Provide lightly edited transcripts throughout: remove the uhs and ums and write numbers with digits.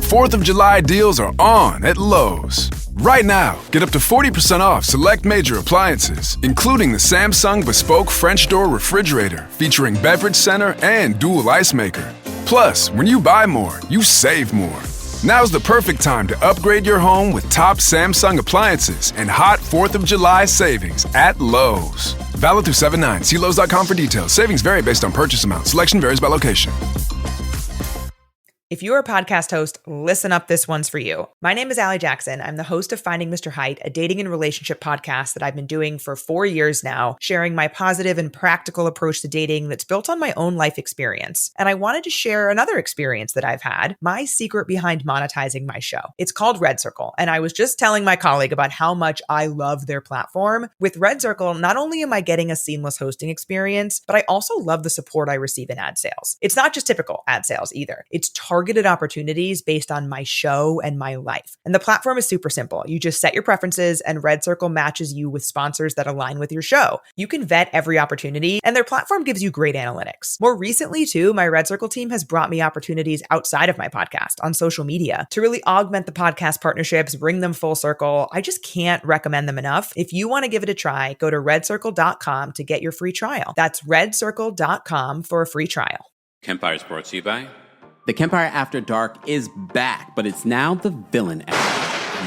4th of July deals are on at Lowe's. Right now, get up to 40% off select major appliances, including the Samsung Bespoke French Door Refrigerator featuring beverage center and dual ice maker. Plus, when you buy more, you save more. Now's the perfect time to upgrade your home with top Samsung appliances and hot 4th of July savings at Lowe's. Valid through 7/9. See Lowe's.com for details. Savings vary based on purchase amount. Selection varies by location. If you're a podcast host, listen up, this one's for you. My name is Allie Jackson. I'm the host of Finding Mr. Height, a dating and relationship podcast that I've been doing for 4 years now, sharing my positive and practical approach to dating that's built on my own life experience. And I wanted to share another experience that I've had, my secret behind monetizing my show. It's called Red Circle, and I was just telling my colleague about how much I love their platform. With Red Circle, not only am I getting a seamless hosting experience, but I also love the support I receive in ad sales. It's not just typical ad sales either. It's targeted opportunities based on my show and my life. And the platform is super simple. You just set your preferences and Red Circle matches you with sponsors that align with your show. You can vet every opportunity and their platform gives you great analytics. More recently too, my Red Circle team has brought me opportunities outside of my podcast on social media to really augment the podcast partnerships, bring them full circle. I just can't recommend them enough. If you want to give it a try, go to redcircle.com to get your free trial. That's redcircle.com for a free trial. Kempire is brought to you by The Kempire After Dark is back, but it's now the villain era.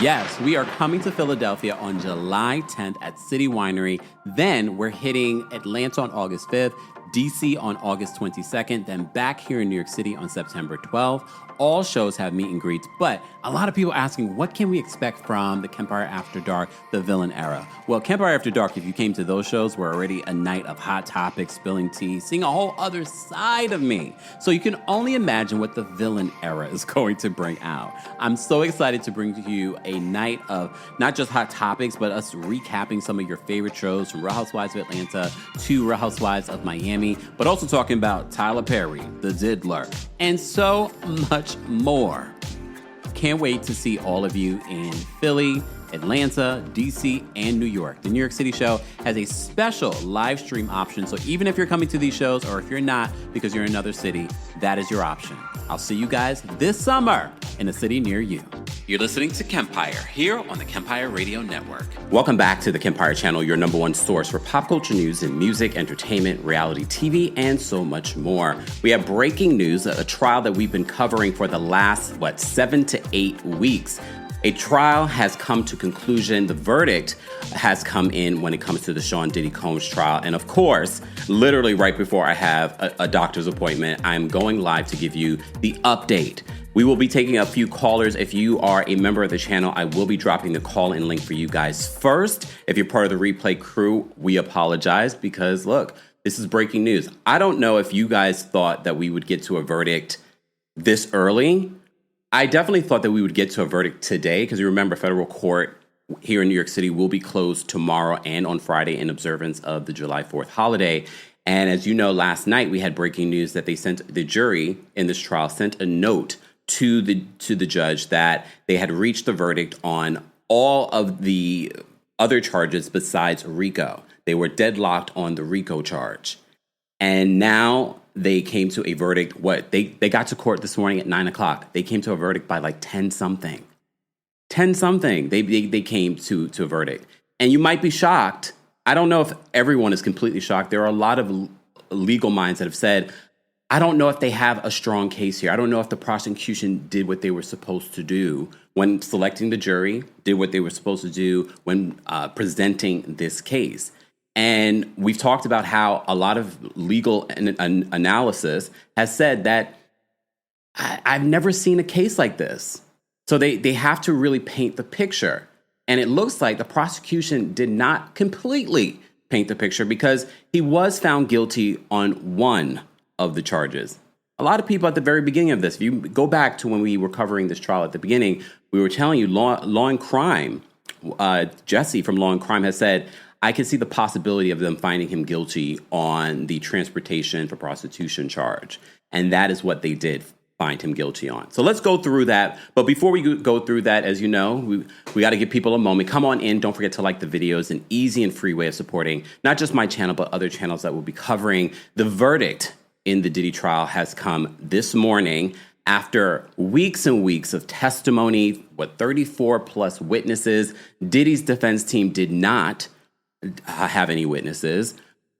Yes, we are coming to Philadelphia on July 10th at City Winery. Then we're hitting Atlanta on August 5th, DC on August 22nd, then back here in New York City on September 12th. All shows have meet and greets, but a lot of people asking, what can we expect from the Kempire After Dark, the villain era? Well, Kempire After Dark, if you came to those shows, were already a night of hot topics, spilling tea, seeing a whole other side of me. So you can only imagine what the villain era is going to bring out. I'm so excited to bring to you a night of not just hot topics, but us recapping some of your favorite shows from Real Housewives of Atlanta to Real Housewives of Miami, but also talking about Tyler Perry, the Diddler, and so much more. Can't wait to see all of you in Philly, Atlanta, DC, and New York. The New York City show has a special live stream option, so even if you're coming to these shows or if you're not because you're in another city, that is your option. I'll see you guys this summer in a city near you. You're listening to Kempire here on the Kempire Radio Network. Welcome back to the Kempire channel, your number one source for pop culture news and music, entertainment, reality TV, and so much more. We have breaking news, a trial that we've been covering for the last, 7 to 8 weeks. A trial has come to conclusion. The verdict has come in when it comes to the Sean Diddy Combs trial. And of course, literally right before I have a doctor's appointment, I'm going live to give you the update. We will be taking a few callers. If you are a member of the channel, I will be dropping the call-in link for you guys first. If you're part of the replay crew, we apologize because, look, this is breaking news. I don't know if you guys thought that we would get to a verdict this early. I definitely thought that we would get to a verdict today because you remember federal court here in New York City will be closed tomorrow and on Friday in observance of the July 4th holiday. And as you know, last night we had breaking news that the jury in this trial sent a note to the judge that they had reached the verdict on all of the other charges besides RICO. They were deadlocked on the RICO charge. And now they came to a verdict. They got to court this morning at 9 o'clock. They came to a verdict by 10 something. 10 something. They came to a verdict. And you might be shocked. I don't know if everyone is completely shocked. There are a lot of legal minds that have said, I don't know if they have a strong case here. I don't know if the prosecution did what they were supposed to do when selecting the jury, did what they were supposed to do when presenting this case. And we've talked about how a lot of legal analysis has said that I've never seen a case like this. So they have to really paint the picture. And it looks like the prosecution did not completely paint the picture because he was found guilty on one of the charges. A lot of people at the very beginning of this, if you go back to when we were covering this trial at the beginning, we were telling you Law and Crime, Jesse from Law and Crime has said, I can see the possibility of them finding him guilty on the transportation for prostitution charge. And that is what they did find him guilty on. So let's go through that. But before we go through that, as you know, we got to give people a moment. Come on in. Don't forget to like the videos. An easy and free way of supporting not just my channel, but other channels that will be covering the verdict in the Diddy trial has come this morning. after weeks and weeks of testimony, 34 plus witnesses. Diddy's defense team did not have any witnesses.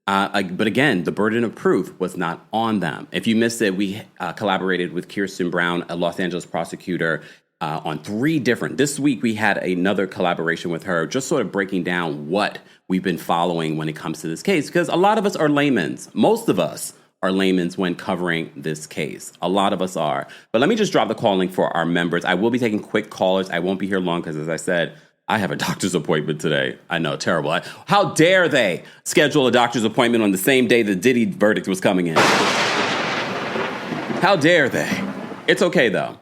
But again, the burden of proof was not on them. If you missed it, we collaborated with Kirsten Brown, a Los Angeles prosecutor, on 3 different. This week, we had another collaboration with her, just sort of breaking down what we've been following when it comes to this case. Because a lot of us are laymen's. Most of us are laymen's when covering this case. A lot of us are. But let me just drop the call link for our members. I will be taking quick callers. I won't be here long because, as I said, I have a doctor's appointment today. I know, terrible. How dare they schedule a doctor's appointment on the same day the Diddy verdict was coming in? How dare they? It's okay, though.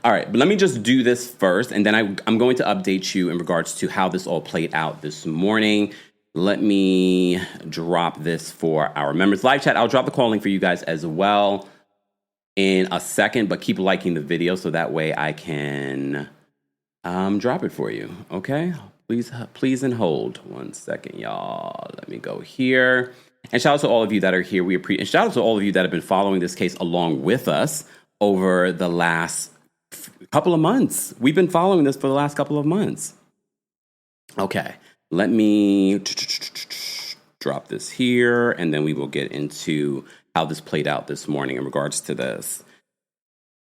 All right, but let me just do this first, and then I'm going to update you in regards to how this all played out this morning. Let me drop this for our members live chat. I'll drop the call link for you guys as well in a second, but keep liking the video so that way I can drop it for you, okay? Please and hold. 1 second, y'all. Let me go here. And shout out to all of you that are here. And shout out to all of you that have been following this case along with us over the last couple of months. We've been following this for the last couple of months. Okay, let me drop this here, and then we will get into how this played out this morning in regards to this.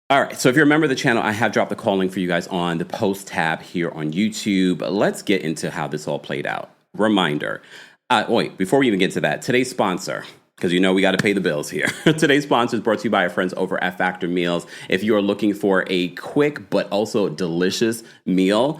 All right, so if you're a member of the channel, I have dropped the call link for you guys on the post tab here on YouTube. Let's get into how this all played out. Reminder. Wait, before we even get to that, today's sponsor, because you know we got to pay the bills here. Today's sponsor is brought to you by our friends over at Factor Meals. If you are looking for a quick but also delicious meal,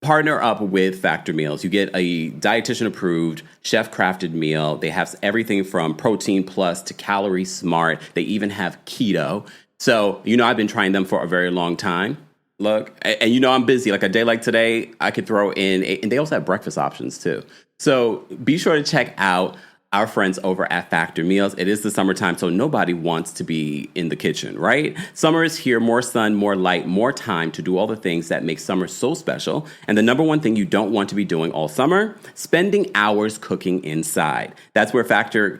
partner up with Factor Meals. You get a dietitian-approved, chef-crafted meal. They have everything from protein plus to calorie smart. They even have keto. So, you know, I've been trying them for a very long time. Look, and you know I'm busy. Like a day like today, I could throw in, and they also have breakfast options too. So be sure to check out our friends over at Factor Meals. It is the summertime, so nobody wants to be in the kitchen, right? Summer is here, more sun, more light, more time to do all the things that make summer so special. And the number one thing you don't want to be doing all summer, spending hours cooking inside. That's where Factor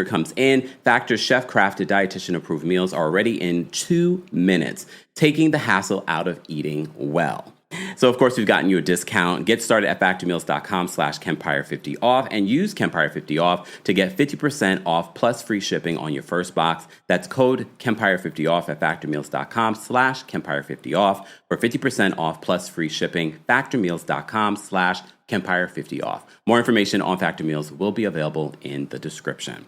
comes in. Factor's chef-crafted, dietitian-approved meals are ready in 2 minutes, taking the hassle out of eating well. So, of course, we've gotten you a discount. Get started at factormeals.com/Kempire50 off and use Kempire50 off to get 50% off plus free shipping on your first box. That's code Kempire50 off at factormeals.com/Kempire50 off for 50% off plus free shipping. Factormeals.com/Kempire50 off. More information on Factor Meals will be available in the description.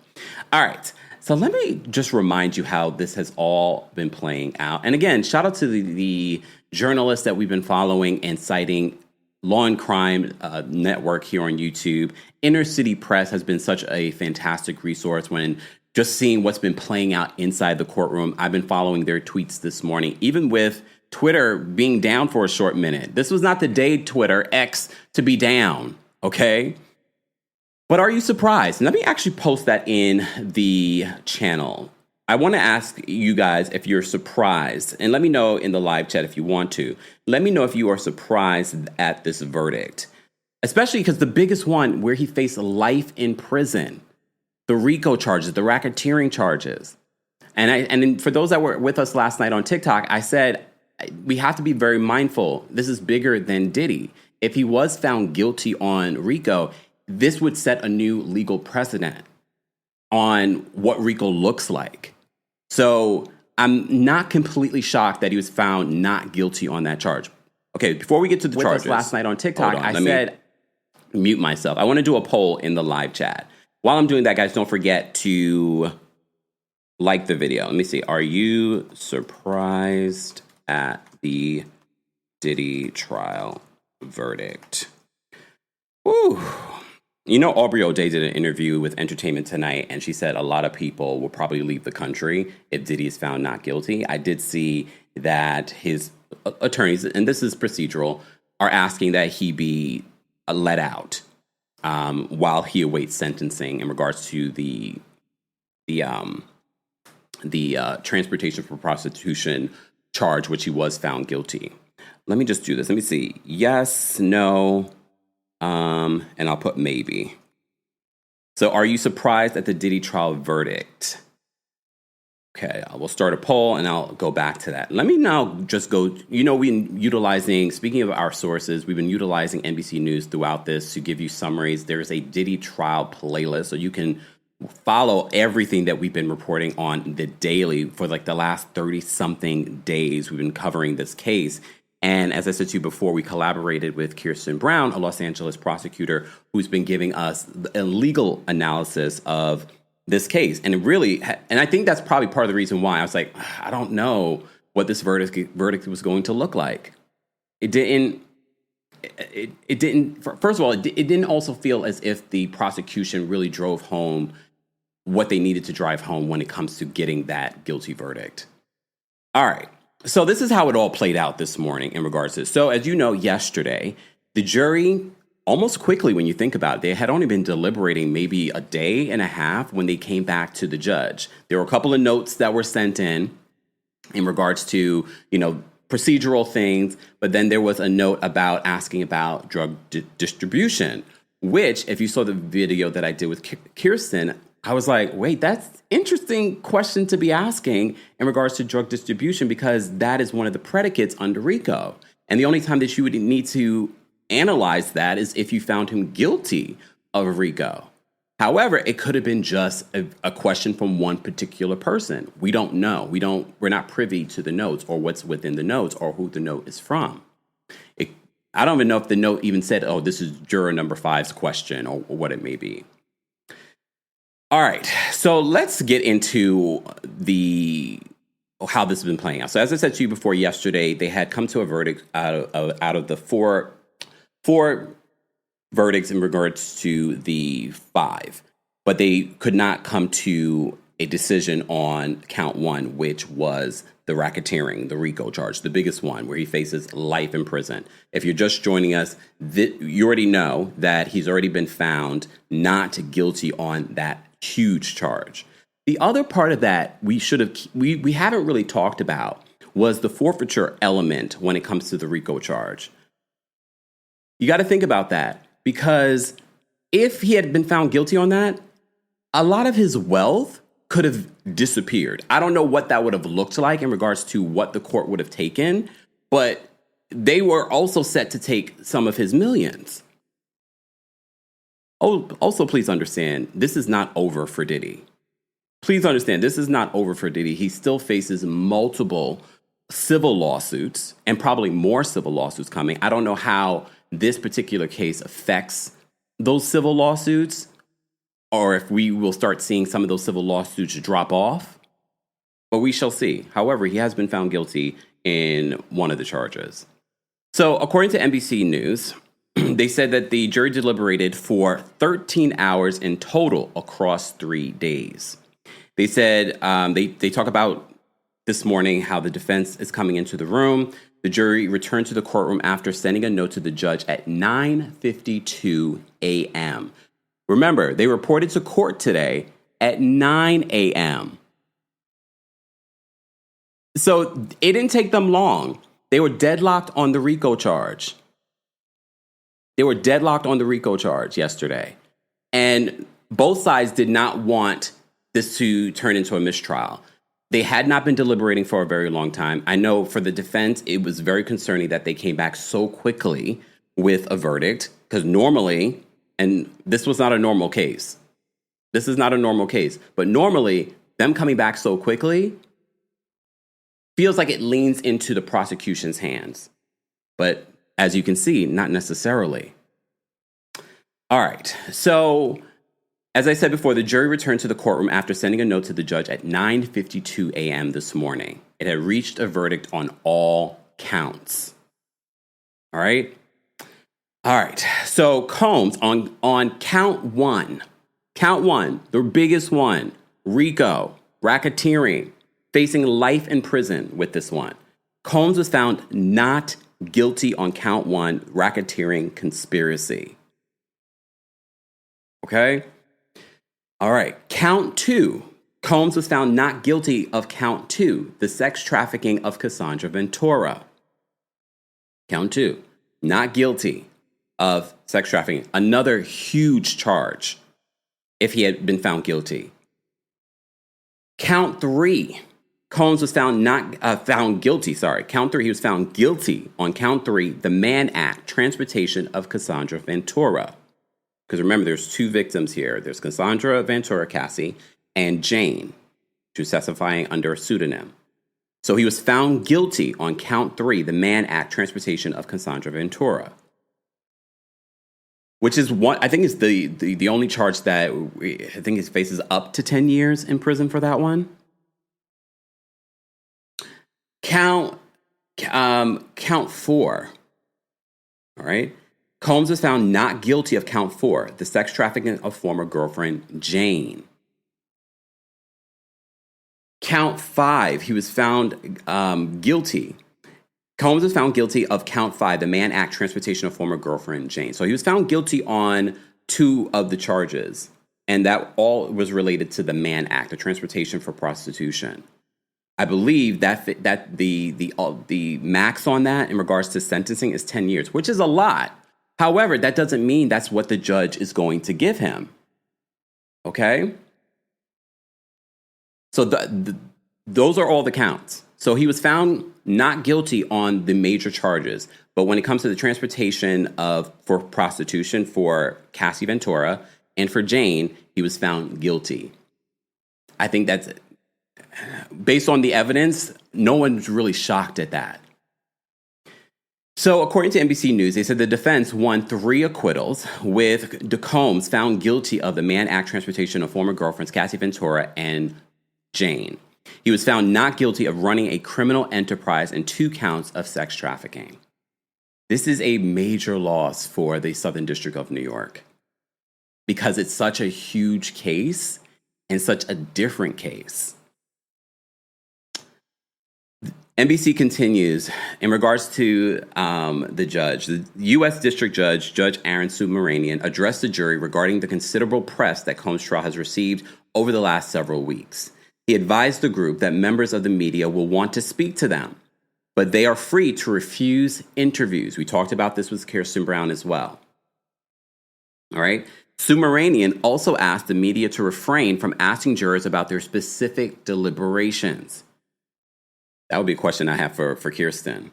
All right. So let me just remind you how this has all been playing out. And again, shout out to the journalists that we've been following and citing Law and Crime Network here on YouTube. Inner City Press has been such a fantastic resource when just seeing what's been playing out inside the courtroom. I've been following their tweets this morning, even with Twitter being down for a short minute. This was not the day Twitter X to be down, okay? But are you surprised? Let me actually post that in the channel. I want to ask you guys if you're surprised, and let me know in the live chat if you want to. Let me know if you are surprised at this verdict, especially because the biggest one where he faced life in prison, the RICO charges, the racketeering charges. And for those that were with us last night on TikTok, I said, we have to be very mindful. This is bigger than Diddy. If he was found guilty on RICO, this would set a new legal precedent on what RICO looks like. So I'm not completely shocked that he was found not guilty on that charge. Okay, before we get to the charges, last night on TikTok, I said, mute myself. I want to do a poll in the live chat. While I'm doing that, guys, don't forget to like the video. Let me see. Are you surprised at the Diddy trial verdict? Woo. You know, Aubrey O'Day did an interview with Entertainment Tonight, and she said a lot of people will probably leave the country if Diddy is found not guilty. I did see that his attorneys, and this is procedural, are asking that he be let out while he awaits sentencing in regards to the transportation for prostitution charge, which he was found guilty. Let me just do this. Let me see. Yes, no. And I'll put maybe. So are you surprised at the Diddy trial verdict? Okay, we'll start a poll and I'll go back to that. Let me now just go, we've been utilizing, speaking of our sources, we've been utilizing NBC News throughout this to give you summaries. There's a Diddy trial playlist, so you can follow everything that we've been reporting on the daily for like the last 30-something days. We've been covering this case. And as I said to you before, we collaborated with Kirsten Brown, a Los Angeles prosecutor, who's been giving us a legal analysis of this case. And I think that's probably part of the reason why I was like, I don't know what this verdict was going to look like. It didn't, first of all, it didn't also feel as if the prosecution really drove home what they needed to drive home when it comes to getting that guilty verdict. All right. So this is how it all played out this morning in regards to this. So as you know, yesterday, the jury, almost quickly when you think about it, they had only been deliberating maybe a day and a half when they came back to the judge. There were a couple of notes that were sent in regards to, procedural things, but then there was a note asking about drug distribution, which, if you saw the video that I did with Kirsten, I was like, wait, that's interesting question to be asking in regards to drug distribution, because that is one of the predicates under RICO. And the only time that you would need to analyze that is if you found him guilty of RICO. However, it could have been just a question from one particular person. We don't know. We're not privy to the notes or what's within the notes or who the note is from. I don't even know if the note even said, oh, this is juror number 5's question or what it may be. All right, so let's get into how this has been playing out. So as I said to you before, yesterday, they had come to a verdict out of the four verdicts in regards to the 5, but they could not come to a decision on count 1, which was the racketeering, the RICO charge, the biggest one, where he faces life in prison. If you're just joining us, you already know that he's already been found not guilty on that huge charge. The other part of that we haven't really talked about was the forfeiture element when it comes to the RICO charge. You got to think about that, because if he had been found guilty on that, a lot of his wealth could have disappeared. I don't know what that would have looked like in regards to what the court would have taken, but they were also set to take some of his millions. Oh, also, please understand, this is not over for Diddy. Please understand, this is not over for Diddy. He still faces multiple civil lawsuits and probably more civil lawsuits coming. I don't know how this particular case affects those civil lawsuits, or if we will start seeing some of those civil lawsuits drop off, but we shall see. However, he has been found guilty in one of the charges. So according to NBC News, they said that the jury deliberated for 13 hours in total across 3 days. They said they talk about this morning how the defense is coming into the room. The jury returned to the courtroom after sending a note to the judge at 9:52 a.m. Remember, they reported to court today at 9 a.m. So it didn't take them long. They were deadlocked on the RICO charge. Yesterday. And both sides did not want this to turn into a mistrial. They had not been deliberating for a very long time. I know for the defense, it was very concerning that they came back so quickly with a verdict, because normally, and this was not a normal case. This is not a normal case. But normally, them coming back so quickly feels like it leans into the prosecution's hands. But as you can see, not necessarily. All right. So, as I said before, the jury returned to the courtroom after sending a note to the judge at 9:52 a.m. this morning. It had reached a verdict on all counts. All right. So Combs on count one, the biggest one, RICO, racketeering, facing life in prison with this one. Combs was found not guilty on count 1, racketeering conspiracy. Okay. All right. Count 2. Combs was found not guilty of count 2, the sex trafficking of Cassandra Ventura. Count 2. Not guilty of sex trafficking. Another huge charge if he had been found guilty. Count 3. Combs was found guilty. Count 3. He was found guilty on count 3, the Mann Act, transportation of Cassandra Ventura. Because remember, there's 2 victims here. There's Cassandra Ventura Cassie and Jane, who's testifying under a pseudonym. So he was found guilty on count 3, the Mann Act, transportation of Cassandra Ventura, which is I think is the only charge that I think he faces up to 10 years in prison for that one. Count 4. All right. Combs was found not guilty of count 4, the sex trafficking of former girlfriend Jane. Count 5, he was found guilty. Combs was found guilty of count 5, the Mann Act, transportation of former girlfriend Jane. So he was found guilty on 2 of the charges, and that all was related to the Mann Act, the transportation for prostitution. I believe that the max on that in regards to sentencing is 10 years, which is a lot. However, that doesn't mean that's what the judge is going to give him. Okay? So those are all the counts. So he was found not guilty on the major charges. But when it comes to the transportation for prostitution for Cassie Ventura and for Jane, he was found guilty. I think that's, based on the evidence, no one's really shocked at that. So according to NBC News, they said the defense won 3 acquittals, with Combs found guilty of the Mann Act, transportation of former girlfriends Cassie Ventura and Jane. He was found not guilty of running a criminal enterprise and 2 counts of sex trafficking. This is a major loss for the Southern District of New York because it's such a huge case and such a different case. NBC continues in regards to the judge. The U.S. District Judge, Judge Aaron Subramanian, addressed the jury regarding the considerable press that Combs' trial has received over the last several weeks. He advised the group that members of the media will want to speak to them, but they are free to refuse interviews. We talked about this with Kirsten Brown as well. All right. Subramanian also asked the media to refrain from asking jurors about their specific deliberations. That would be a question I have for Kirsten.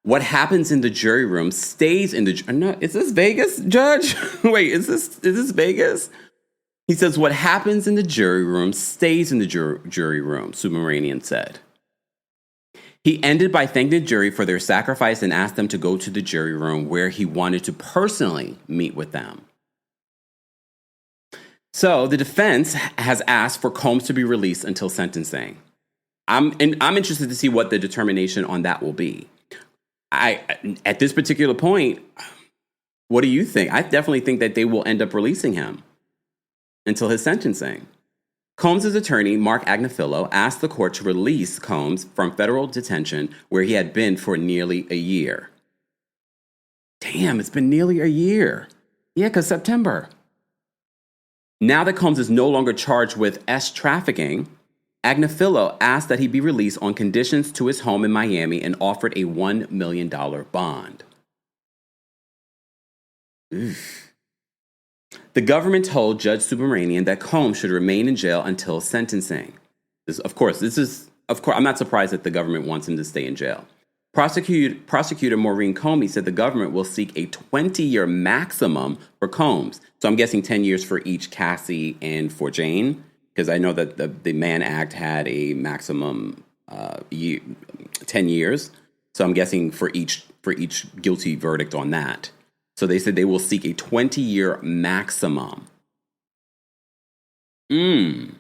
What happens in the jury room stays in the... No, is this Vegas, Judge? Wait, is this Vegas? He says, what happens in the jury room stays in the jury room, Subramanian said. He ended by thanking the jury for their sacrifice and asked them to go to the jury room where he wanted to personally meet with them. So the defense has asked for Combs to be released until sentencing. I'm interested to see what the determination on that will be. At this particular point, what do you think? I definitely think that they will end up releasing him until his sentencing. Combs' attorney, Mark Agnifilo, asked the court to release Combs from federal detention where he had been for nearly a year. Damn, it's been nearly a year. Yeah, because September. Now that Combs is no longer charged with trafficking, Agnifilo asked that he be released on conditions to his home in Miami and offered a $1 million bond. Oof. The government told Judge Subramanian that Combs should remain in jail until sentencing. Of course, I'm not surprised that the government wants him to stay in jail. Prosecutor Maureen Comey said the government will seek a 20-year maximum for Combs. So I'm guessing 10 years for each Cassie and for Jane, because I know that the Mann Act had a maximum 10 years. So I'm guessing for each guilty verdict on that. So they said they will seek a 20-year maximum. The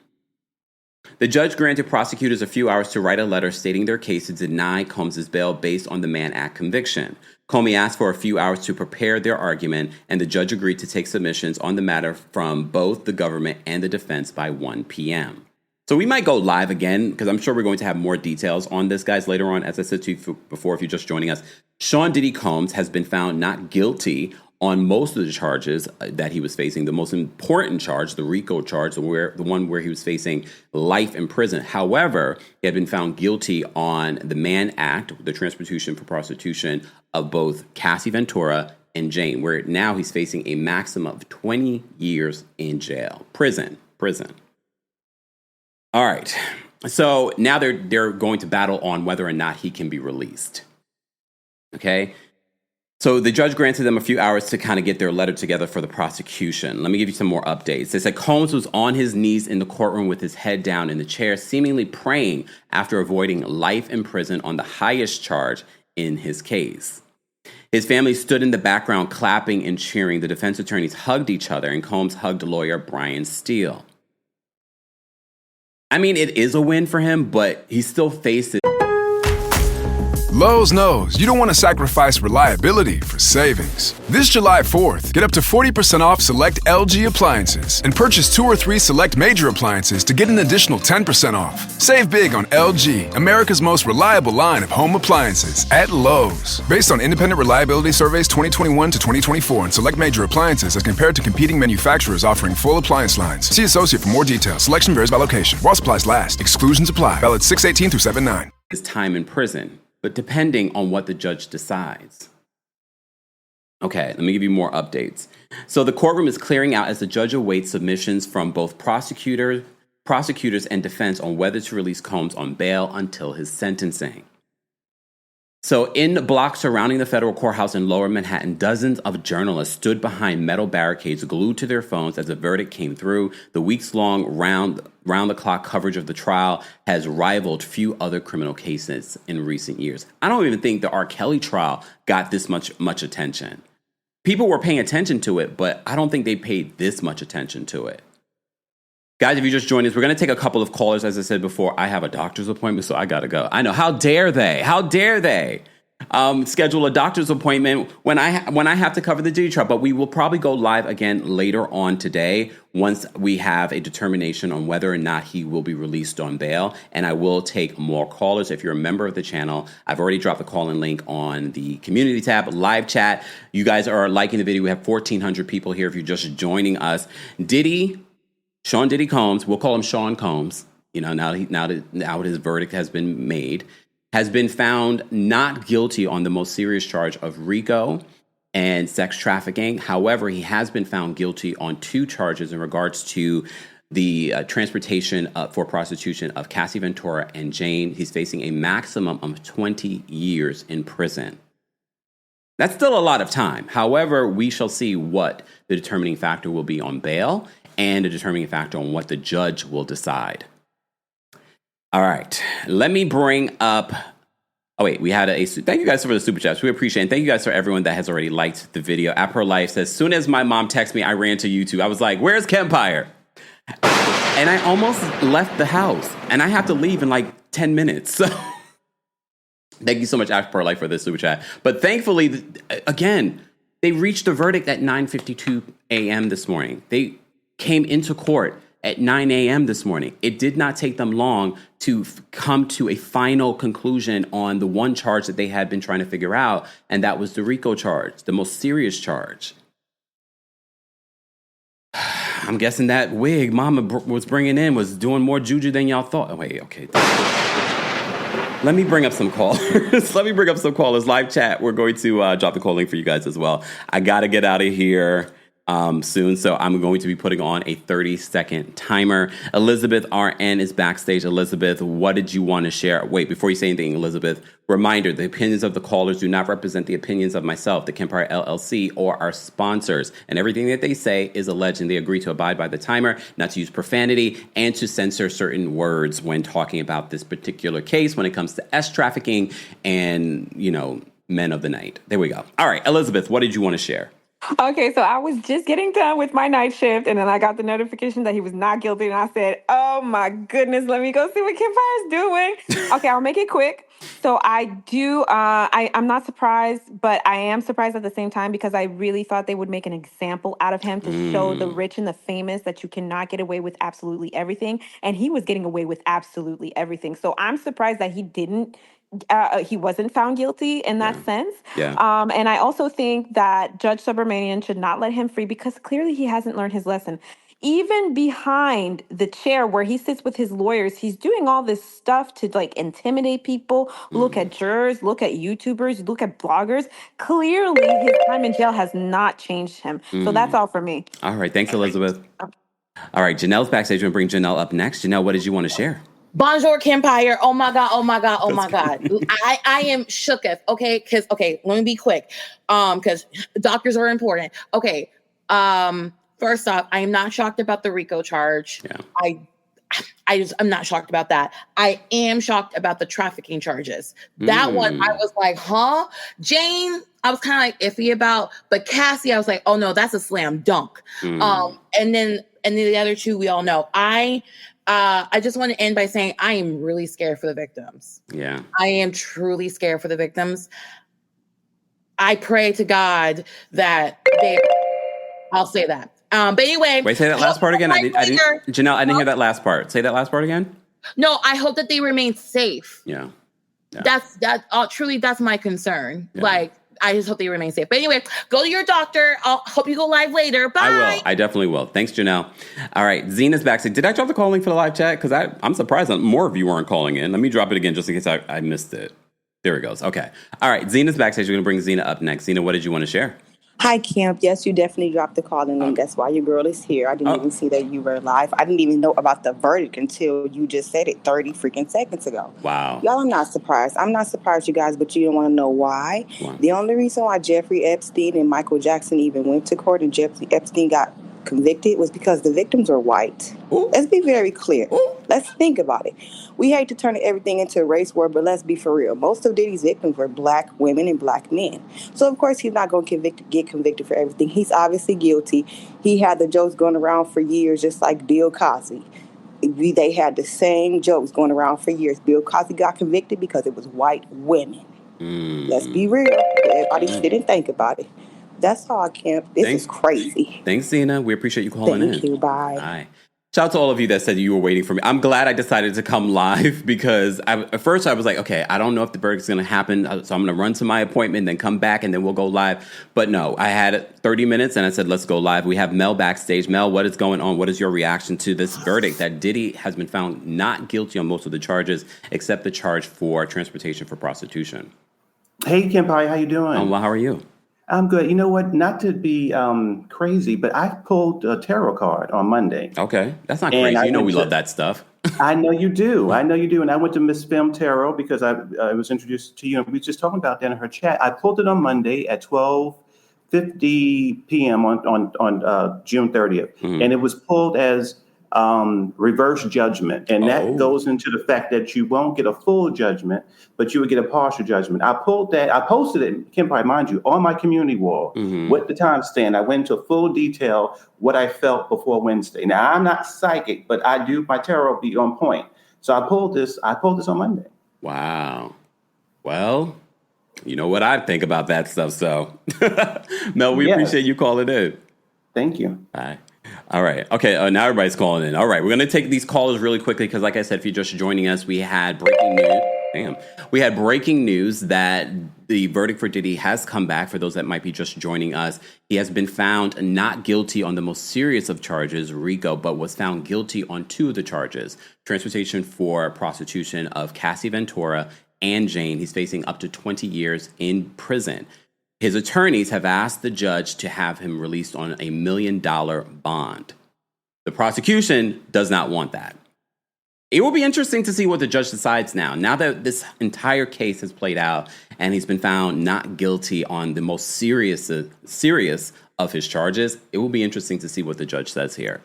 judge granted prosecutors a few hours to write a letter stating their case to deny Combs' bail based on the Mann Act conviction. Comey asked for a few hours to prepare their argument, and the judge agreed to take submissions on the matter from both the government and the defense by 1 p.m. So we might go live again, because I'm sure we're going to have more details on this, guys, later on. As I said to you before, if you're just joining us, Sean Diddy Combs has been found not guilty on most of the charges that he was facing. The most important charge, the RICO charge, the one where he was facing life in prison. However, he had been found guilty on the Mann Act, the transportation for prostitution of both Cassie Ventura and Jane, where now he's facing a maximum of 20 years in jail. Prison. All right. So now they're going to battle on whether or not he can be released. Okay. So the judge granted them a few hours to kind of get their letter together for the prosecution. Let me give you some more updates. They said Combs was on his knees in the courtroom with his head down in the chair, seemingly praying after avoiding life in prison on the highest charge in his case. His family stood in the background clapping and cheering. The defense attorneys hugged each other, and Combs hugged lawyer Brian Steele. I mean, it is a win for him, but he still faces... Lowe's knows you don't want to sacrifice reliability for savings. This July 4th, get up to 40% off select LG appliances and purchase 2 or 3 select major appliances to get an additional 10% off. Save big on LG, America's most reliable line of home appliances at Lowe's. Based on independent reliability surveys 2021 to 2024 and select major appliances as compared to competing manufacturers offering full appliance lines. See associate for more details. Selection varies by location. While supplies last. Exclusions apply. Valid 6/18 through 7/9. His time in prison, but depending on what the judge decides. Okay, let me give you more updates. So the courtroom is clearing out as the judge awaits submissions from both prosecutors and defense on whether to release Combs on bail until his sentencing. So in blocks surrounding the federal courthouse in Lower Manhattan, dozens of journalists stood behind metal barricades glued to their phones as the verdict came through. The weeks-long round-the-clock coverage of the trial has rivaled few other criminal cases in recent years. I don't even think the R. Kelly trial got this much attention. People were paying attention to it, but I don't think they paid this much attention to it. Guys, if you just joined us, we're going to take a couple of callers. As I said before, I have a doctor's appointment, so I got to go. I know. How dare they? How dare they schedule a doctor's appointment when I have to cover the Diddy trial? But we will probably go live again later on today once we have a determination on whether or not he will be released on bail. And I will take more callers. If you're a member of the channel, I've already dropped the call-in link on the community tab, live chat. You guys are liking the video. We have 1,400 people here if you're just joining us. Sean Diddy Combs, we'll call him Sean Combs, now that his verdict has been made, has been found not guilty on the most serious charge of RICO and sex trafficking. However, he has been found guilty on 2 charges in regards to the transportation for prostitution of Cassie Ventura and Jane. He's facing a maximum of 20 years in prison. That's still a lot of time. However, we shall see what the determining factor will be on bail and a determining factor on what the judge will decide. All right, let me bring up... Oh, wait, we had thank you guys for the super chats. We appreciate it. And thank you guys for everyone that has already liked the video. App Her Life says, as soon as my mom texted me, I ran to YouTube. I was like, where's Kempire? And I almost left the house. And I have to leave in like 10 minutes. So thank you so much, App Her Life, for this super chat. But thankfully, again, they reached a verdict at 9:52 a.m. this morning. They came into court at 9 a.m. this morning. It did not take them long to come to a final conclusion on the one charge that they had been trying to figure out, and that was the RICO charge, the most serious charge. I'm guessing that wig Mama was bringing in was doing more juju than y'all thought. Oh, wait, okay. Let me bring up some callers. Live chat. We're going to drop the call link for you guys as well. I got to get out of here soon, so I'm going to be putting on a 30-second timer. Elizabeth RN is backstage. Elizabeth, what did you want to share? Wait, before you say anything, Elizabeth, reminder, the opinions of the callers do not represent the opinions of myself, TheKempire LLC, or our sponsors, and everything that they say is alleged, and they agree to abide by the timer, not to use profanity, and to censor certain words when talking about this particular case when it comes to trafficking and, men of the night. There we go. All right, Elizabeth, what did you want to share? Okay, so I was just getting done with my night shift, and then I got the notification that he was not guilty, and I said, oh my goodness, let me go see what Kempire's doing. Okay, I'll make it quick. So I'm not surprised, but I am surprised at the same time because I really thought they would make an example out of him to show the rich and the famous that you cannot get away with absolutely everything, and he was getting away with absolutely everything. So I'm surprised that he wasn't found guilty in that sense. Yeah. And I also think that Judge Subramanian should not let him free because clearly he hasn't learned his lesson. Even behind the chair where he sits with his lawyers, he's doing all this stuff to intimidate people, look at jurors, look at YouTubers, look at bloggers. Clearly his time in jail has not changed him. So that's all for me. All right. Thanks, Elizabeth. All right, Janelle's backstage. We're going to bring Janelle up next. Janelle, what did you want to share? Bonjour, Kempire. Oh my God. Oh my God. Oh my God. I am shooketh. Okay. Cause let me be quick. Cause doctors are important. Okay. First off, I am not shocked about the RICO charge. Yeah. I'm not shocked about that. I am shocked about the trafficking charges. That one, I was like, huh? Jane, I was kind of like iffy about, but Cassie, I was like, oh no, that's a slam dunk. And then the other two, we all know. I just want to end by saying I am really scared for the victims. Yeah. I am truly scared for the victims. I pray to God that I'll say that. But anyway. Wait, say that last part again. Janelle, I didn't hear that last part. Say that last part again. No, I hope that they remain safe. Yeah. Truly, that's my concern. Yeah. Like, I just hope they remain safe. But anyway, go to your doctor. I'll hope you go live later. Bye. I will. I definitely will. Thanks, Janelle. All right. Zena's back. Did I drop the call link for the live chat? Because I'm surprised that more of you weren't calling in. Let me drop it again just in case I missed it. There it goes. Okay. All right. Zena's backstage. We're going to bring Zena up next. Zena, what did you want to share? Hi, Kemp. Yes, you definitely dropped the calling link. That's why your girl is here. I didn't even see that you were live. I didn't even know about the verdict until you just said it 30 freaking seconds ago. Wow. Y'all, I'm not surprised. I'm not surprised, you guys, but you don't want to know why. The only reason why Jeffrey Epstein and Michael Jackson even went to court and Jeffrey Epstein got convicted was because the victims were white. Ooh. Let's be very clear. Ooh. Let's think about it. We hate to turn everything into a race war, but let's be for real. Most of Diddy's victims were black women and black men. So, of course, he's not going to get convicted for everything. He's obviously guilty. He had the jokes going around for years, just like Bill Cosby. They had the same jokes going around for years. Bill Cosby got convicted because it was white women. Let's be real. Everybody sit and think about it. That's all, Kemp. This is crazy. Thanks, Zena. We appreciate you calling in. Thank you. Bye. Bye. Shout out to all of you that said you were waiting for me. I'm glad I decided to come live because at first I was like, okay, I don't know if the verdict's going to happen, so I'm going to run to my appointment, then come back, and then we'll go live. But no, I had 30 minutes, and I said, let's go live. We have Mel backstage. Mel, what is going on? What is your reaction to this verdict that Diddy has been found not guilty on most of the charges, except the charge for transportation for prostitution? Hey, Kempire, how you doing? Well, how are you? I'm good. You know what? Not to be crazy, but I pulled a tarot card on Monday. Okay. That's not crazy. You know we love that stuff. I know you do. And I went to Miss Film Tarot because I was introduced to you. And we were just talking about that in her chat. I pulled it on Monday at 12:50 p.m. on June 30th. And it was pulled as reverse judgment. And that goes into the fact that you won't get a full judgment, but you would get a partial judgment. I pulled that. I posted it, Kempire, mind you, on my community wall with the timestamp. I went into full detail what I felt before Wednesday. Now, I'm not psychic, but I do my tarot be on point. So I pulled this on Monday. Wow. Well, you know what I think about that stuff. So, Mel, we appreciate you calling in. Thank you. Bye. All right. Okay. Now everybody's calling in. All right. We're going to take these callers really quickly because, like I said, if you're just joining us, we had breaking news. We had breaking news that the verdict for Diddy has come back. For those that might be just joining us, he has been found not guilty on the most serious of charges, RICO, but was found guilty on two of the charges, transportation for prostitution of Cassie Ventura and Jane. He's facing up to 20 years in prison. His attorneys have asked the judge to have him released on $1 million bond. The prosecution does not want that. It will be interesting to see what the judge decides now. Now that this entire case has played out and he's been found not guilty on the most serious of his charges, it will be interesting to see what the judge says here.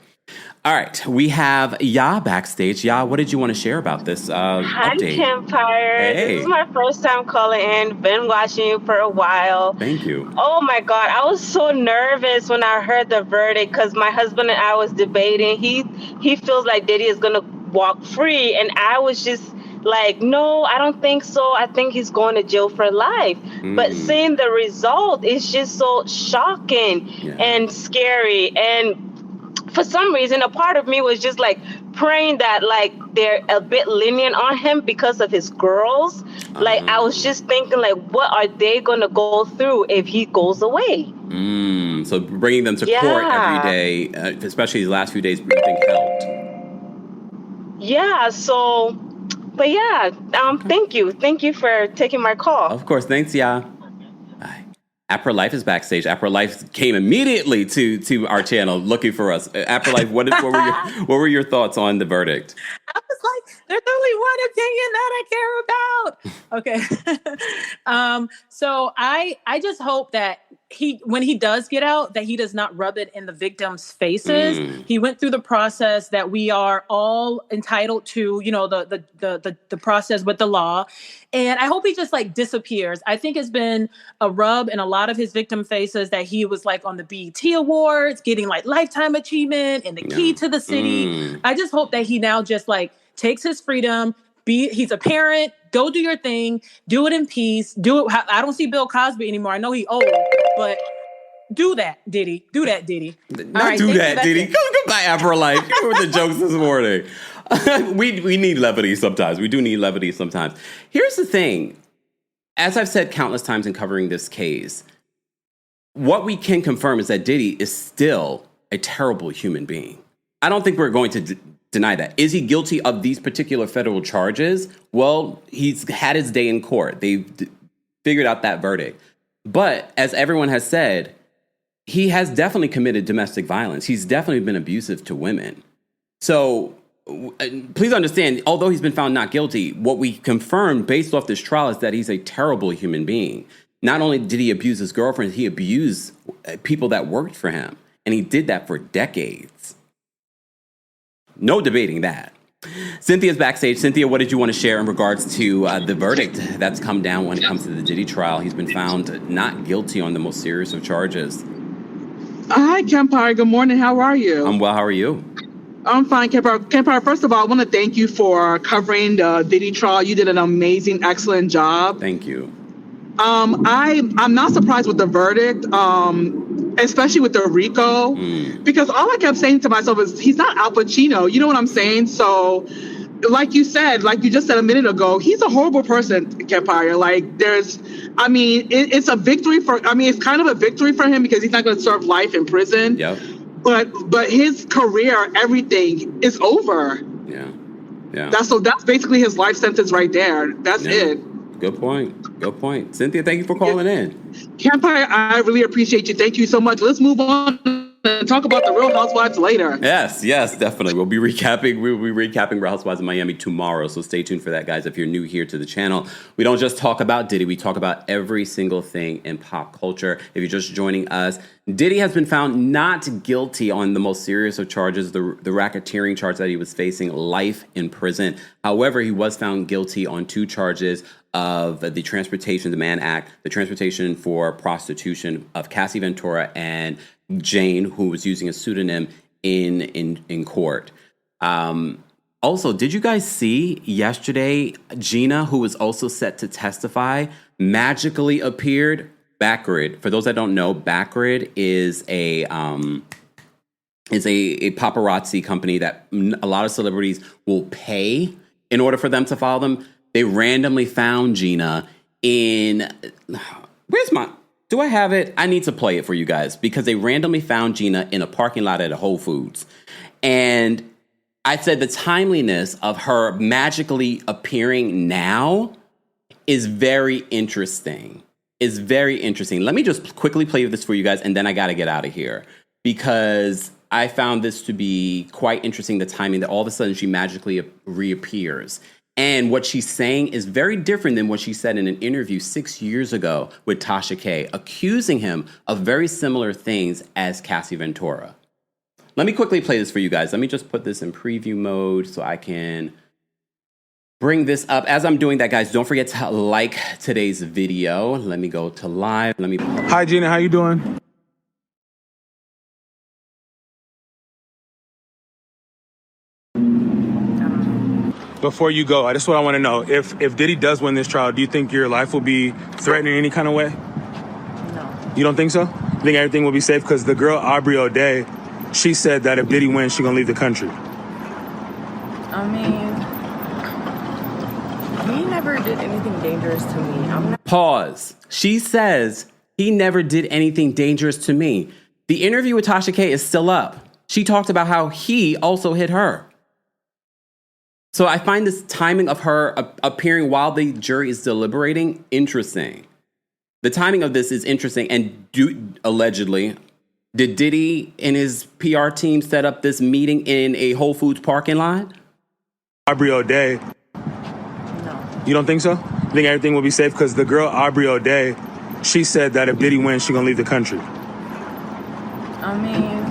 All right, we have Ya backstage. Ya, what did you want to share about this update? Hi, Kempire. Hey. This is my first time calling in. Been watching you for a while. Thank you. Oh, my God. I was so nervous when I heard the verdict because my husband and I was debating. He feels like Diddy is going to walk free, and I was just like, no, I don't think so. I think he's going to jail for life. But seeing the result is just so shocking and scary. And for some reason, a part of me was just like praying that like they're a bit lenient on him because of his girls. Like I was just thinking like, what are they going to go through if he goes away? So bringing them to court every day, especially these last few days, you think helped? Yeah. So, but yeah, thank you. Thank you for taking my call. Of course. Thanks, Ya. Bye. Apra Life is backstage. Apra Life came immediately to our channel looking for us. Apra Life, what were your thoughts on the verdict? I was like, there's only one opinion that I care about. Okay. So I just hope that when he does get out, that he does not rub it in the victims' faces. He went through the process that we are all entitled to, the process with the law. And I hope he just like disappears. I think it's been a rub in a lot of his victim faces that he was like on the BET Awards, getting like lifetime achievement and the key to the city. I just hope that he now just like takes his freedom. He's a parent. Go do your thing. Do it in peace. Do it. I don't see Bill Cosby anymore. I know he old, but do that, Diddy. Do that, Diddy. Not do that, Diddy. Goodbye, Apra Life. You were the jokes this morning. We need levity sometimes. We do need levity sometimes. Here's the thing. As I've said countless times in covering this case, what we can confirm is that Diddy is still a terrible human being. I don't think we're going to deny that. Is he guilty of these particular federal charges? Well, he's had his day in court. They've figured out that verdict. But as everyone has said, he has definitely committed domestic violence. He's definitely been abusive to women. So please understand, although he's been found not guilty, what we confirmed based off this trial is that he's a terrible human being. Not only did he abuse his girlfriend, he abused people that worked for him. And he did that for decades. No debating that. Cynthia's backstage. Cynthia, what did you want to share in regards to the verdict that's come down when it comes to the Diddy trial? He's been found not guilty on the most serious of charges. Hi, Kempire. Good morning. How are you? I'm well. How are you? I'm fine, Kempire. Kempire, first of all, I want to thank you for covering the Diddy trial. You did an amazing, excellent job. Thank you. I'm not surprised with the verdict, especially with the RICO, because all I kept saying to myself is he's not Al Pacino. You know what I'm saying? So, like you just said a minute ago, he's a horrible person, Kempire. It's a victory it's kind of a victory for him because he's not going to serve life in prison. Yep. But his career, everything is over. Yeah. That's basically his life sentence right there. That's it. Good point. Cynthia, thank you for calling in. Kempire, I really appreciate you. Thank you so much. Let's move on and talk about the Real Housewives later. Yes, definitely. We'll be recapping Real Housewives of Miami tomorrow, so stay tuned for that, guys. If you're new here to the channel, we don't just talk about Diddy, we talk about every single thing in pop culture. If you're just joining us, Diddy has been found not guilty on the most serious of charges, the racketeering charge that he was facing, life in prison. However, he was found guilty on 2 charges of the Transportation Demand Act, the transportation for prostitution of Cassie Ventura and Jane, who was using a pseudonym in court. Also, did you guys see yesterday Gina, who was also set to testify, magically appeared? Backgrid. For those that don't know, Backgrid is a paparazzi company that a lot of celebrities will pay in order for them to follow them. They randomly found Gina do I have it? I need to play it for you guys because they randomly found Gina in a parking lot at a Whole Foods. And I said the timeliness of her magically appearing now is very interesting. Let me just quickly play this for you guys, and then I got to get out of here because I found this to be quite interesting, the timing that all of a sudden she magically reappears. And what she's saying is very different than what she said in an interview 6 years ago with Tasha K, accusing him of very similar things as Cassie Ventura. Let me quickly play this for you guys. Let me just put this in preview mode so I can bring this up. As I'm doing that, guys, don't forget to like today's video. Let me go to live. Hi, Gina. How you doing? Before you go, I just want to know, if Diddy does win this trial, do you think your life will be threatened in any kind of way? No. You don't think so? You think everything will be safe? Because the girl, Aubrey O'Day, she said that if Diddy wins, she's going to leave the country. I mean, he never did anything dangerous to me. Pause. She says he never did anything dangerous to me. The interview with Tasha K is still up. She talked about how he also hit her. So I find this timing of her appearing while the jury is deliberating interesting. The timing of this is interesting. And allegedly, did Diddy and his PR team set up this meeting in a Whole Foods parking lot? Aubrey O'Day. No. You don't think so? You think everything will be safe? Because the girl, Aubrey O'Day, she said that if Diddy wins, she's going to leave the country. I mean,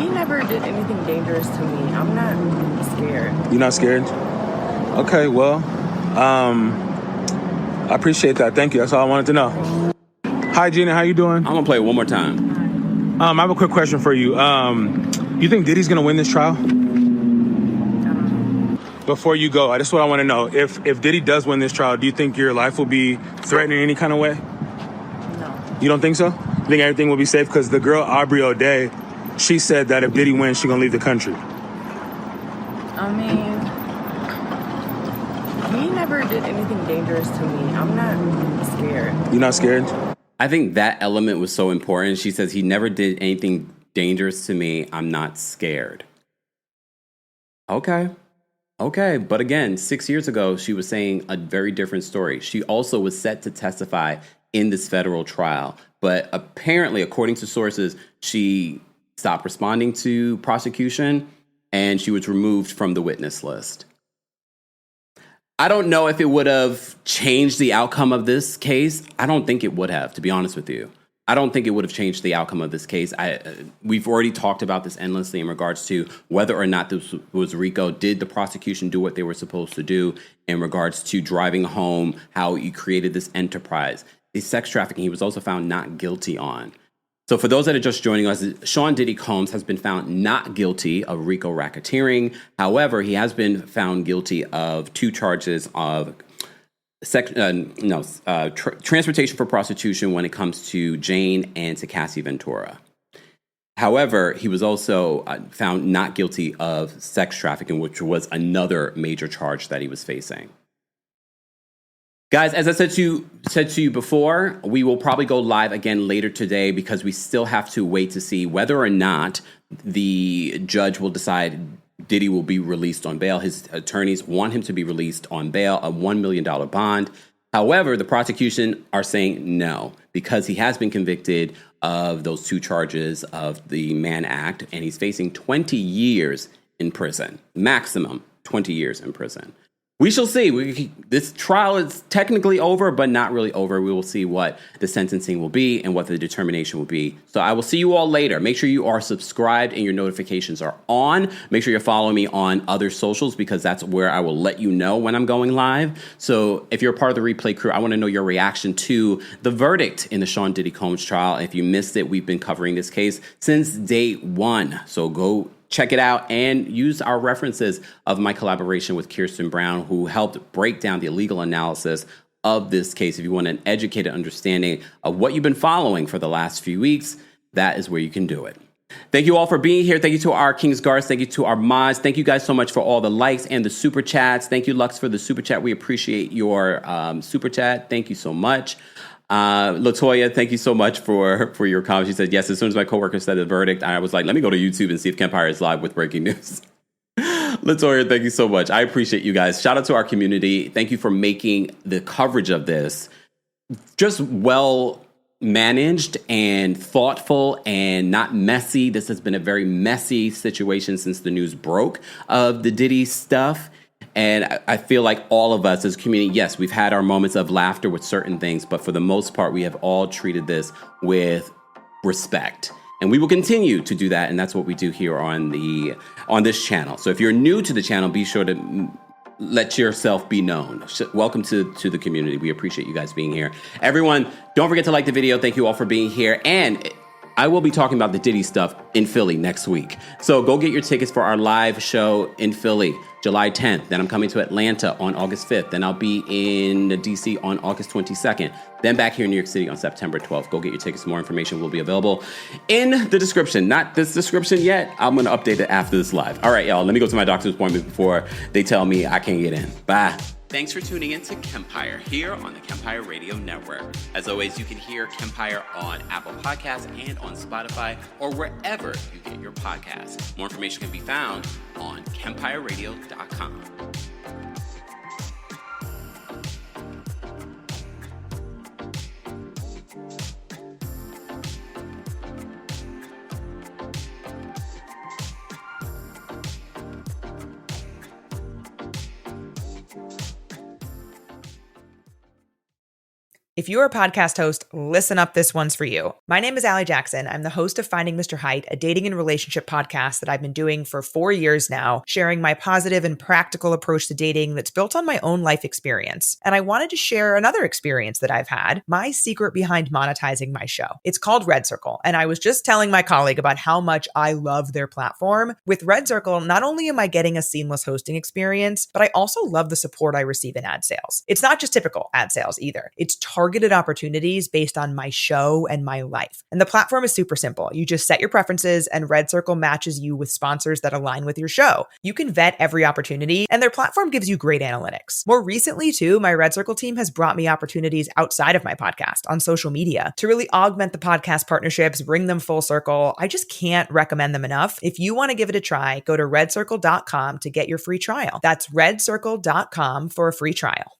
he never did anything dangerous to me. I'm not scared. You're not scared? Okay, well, I appreciate that. Thank you. That's all I wanted to know. Hi, Gina. How you doing? I'm going to play it one more time. I have a quick question for you. You think Diddy's going to win this trial? Before you go, that's what I want to know. If Diddy does win this trial, do you think your life will be threatened in any kind of way? No. You don't think so? You think everything will be safe? Because the girl, Aubrey O'Day, she said that if Diddy wins, she's going to leave the country. I mean, he never did anything dangerous to me. I'm not scared. You're not scared? I think that element was so important. She says he never did anything dangerous to me. I'm not scared. Okay. But again, 6 years ago, she was saying a very different story. She also was set to testify in this federal trial. But apparently, according to sources, she stopped responding to prosecution and she was removed from the witness list. I don't know if it would have changed the outcome of this case. I don't think it would have, to be honest with you. I don't think it would have changed the outcome of this case. We've already talked about this endlessly in regards to whether or not this was RICO. Did the prosecution do what they were supposed to do in regards to driving home how you created this enterprise? The sex trafficking, he was also found not guilty on. So for those that are just joining us, Sean Diddy Combs has been found not guilty of RICO racketeering. However, he has been found guilty of 2 charges of transportation for prostitution when it comes to Jane and to Cassie Ventura. However, he was also found not guilty of sex trafficking, which was another major charge that he was facing. Guys, as I said to you before, we will probably go live again later today because we still have to wait to see whether or not the judge will decide Diddy will be released on bail. His attorneys want him to be released on bail, a $1 million bond. However, the prosecution are saying no, because he has been convicted of those 2 charges of the Mann Act, and he's facing 20 years in prison, maximum 20 years in prison. We shall see. This trial is technically over, but not really over. We will see what the sentencing will be and what the determination will be. So I will see you all later. Make sure you are subscribed and your notifications are on. Make sure you're following me on other socials because that's where I will let you know when I'm going live. So if you're a part of the replay crew, I want to know your reaction to the verdict in the Sean Diddy Combs trial. If you missed it, we've been covering this case since day 1. So go check it out and use our references of my collaboration with Kirsten Brown, who helped break down the legal analysis of this case. If you want an educated understanding of what you've been following for the last few weeks, that is where you can do it. Thank you all for being here. Thank you to our Kings Guards. Thank you to our mods. Thank you guys so much for all the likes and the super chats. Thank you, Lux, for the super chat. We appreciate your super chat. Thank you so much. Latoya, thank you so much for your comment. She said, yes, as soon as my coworker said the verdict, I was like, let me go to YouTube and see if Kempire is live with breaking news. Latoya, thank you so much. I appreciate you guys. Shout out to our community. Thank you for making the coverage of this just well managed and thoughtful and not messy. This has been a very messy situation since the news broke of the Diddy stuff. And I feel like all of us as a community, yes, we've had our moments of laughter with certain things, but for the most part, we have all treated this with respect. And we will continue to do that, and that's what we do here on this channel. So if you're new to the channel, be sure to let yourself be known. Welcome to the community. We appreciate you guys being here. Everyone, don't forget to like the video. Thank you all for being here. And I will be talking about the Diddy stuff in Philly next week. So go get your tickets for our live show in Philly, July 10th. Then I'm coming to Atlanta on August 5th. Then I'll be in DC on August 22nd. Then back here in New York City on September 12th. Go get your tickets. More information will be available in the description. Not this description yet. I'm going to update it after this live. All right, y'all. Let me go to my doctor's appointment before they tell me I can't get in. Bye. Thanks for tuning in to Kempire here on the Kempire Radio Network. As always, you can hear Kempire on Apple Podcasts and on Spotify or wherever you get your podcasts. More information can be found on KempireRadio.com. If you're a podcast host, listen up, this one's for you. My name is Allie Jackson. I'm the host of Finding Mr. Height, a dating and relationship podcast that I've been doing for 4 years now, sharing my positive and practical approach to dating that's built on my own life experience. And I wanted to share another experience that I've had, my secret behind monetizing my show. It's called Red Circle, and I was just telling my colleague about how much I love their platform. With Red Circle, not only am I getting a seamless hosting experience, but I also love the support I receive in ad sales. It's not just typical ad sales either. It's targeted opportunities based on my show and my life. And the platform is super simple. You just set your preferences and Red Circle matches you with sponsors that align with your show. You can vet every opportunity and their platform gives you great analytics. More recently too, my Red Circle team has brought me opportunities outside of my podcast on social media to really augment the podcast partnerships, bring them full circle. I just can't recommend them enough. If you want to give it a try, go to redcircle.com to get your free trial. That's redcircle.com for a free trial.